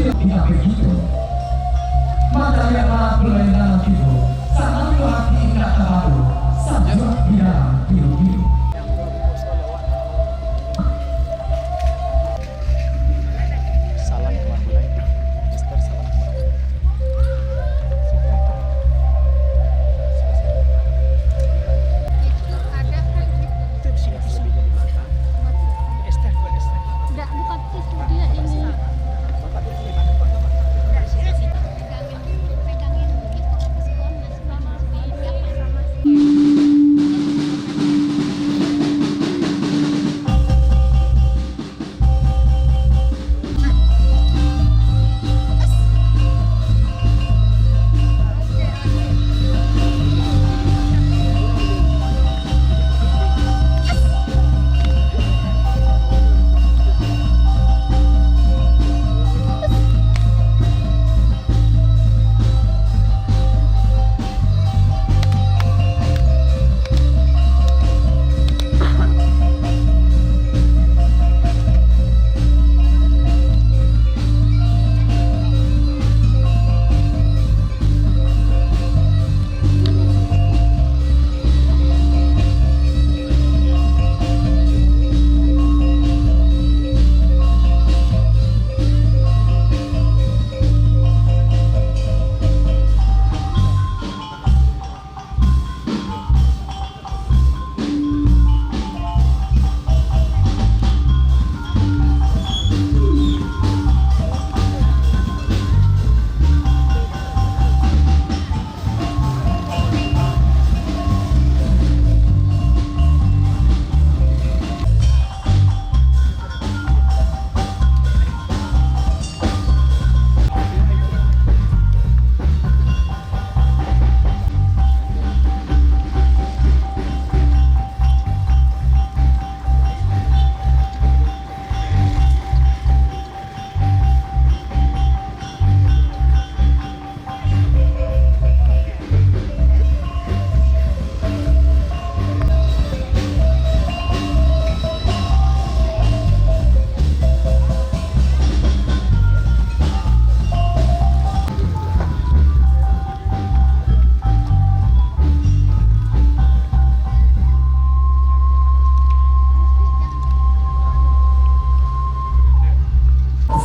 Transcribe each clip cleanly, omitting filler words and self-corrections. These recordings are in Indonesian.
tidak begitu. Maka lihatlah bulan dalam itu, sangat hati tak terlalu, sanjung di dalam biru-biru. Salam keluar mulai, Mister salam keluar. Itu di sini lebihnya di belakang. Esther, bukan Esther. Enggak, bukan itu dia ini. Bapak duduk di mana, Pak? Pegangin gitu sama si siapa sama si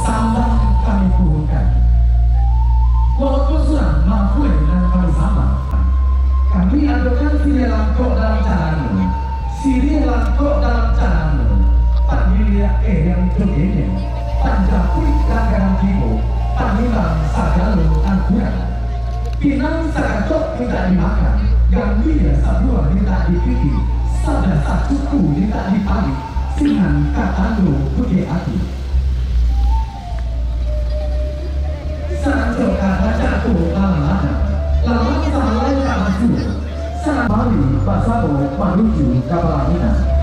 Salam kami puhkan. Walaupun sudah mampu dan kami sama, kami adukan sini langkok dalam caramu, sini langkok dalam caramu. Pandilia yang jogenya, panjapui langgaran tibo, panilang sagalu angkuran. Pinang sakacok minta dimakan, gambia sabua minta dipikir, sada satuku minta dipalik, singan katandu putih hati. Sanjo kata jatuh dalam lama sama lain maju. Sana Bali Basabo menuju Kabalina.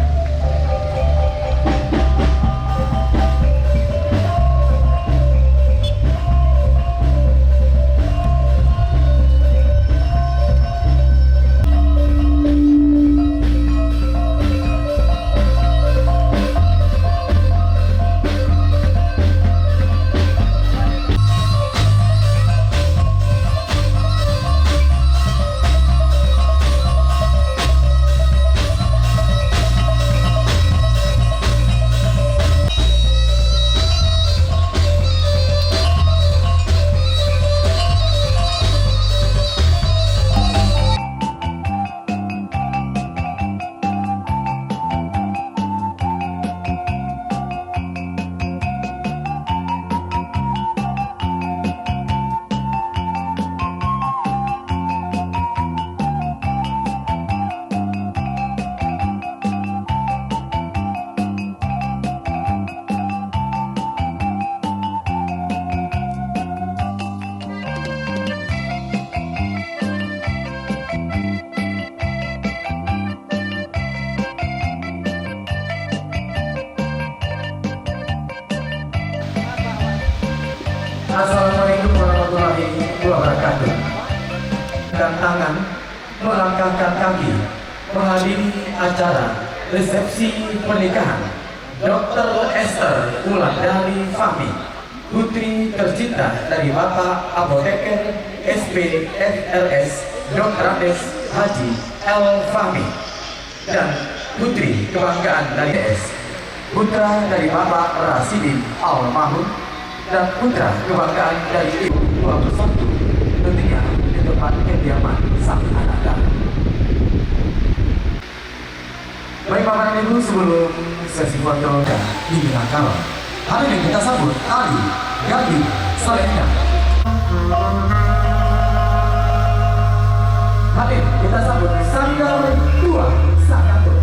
Assalamualaikum warahmatullahi wabarakatuh. Dan tangan melangkahkan kaki menghadiri acara resepsi pernikahan Dr. Esther Wulandari Fahmi putri tercinta dari Bapak Apoteker SPFLS Dr. Andes Haji El Fahmi, dan putri kebanggaan dari S, putra dari Bapak Rasidin Almarhum, dan putra kebanggaan dari Ibu 21, tentunya di tempat kediaman sang anak. Baik Bapak dan Ibu, sebelum sesi foto dan diminangkan, hari ini kita sambut Ali Gandhi Salenda. Hadir kita sambut Sanggar 2 Sakato.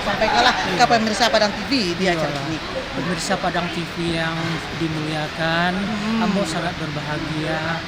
Sampaikanlah ke pemirsa Padang TV di acara ini. Pemirsa Padang TV yang dimuliakan, Ambo sangat berbahagia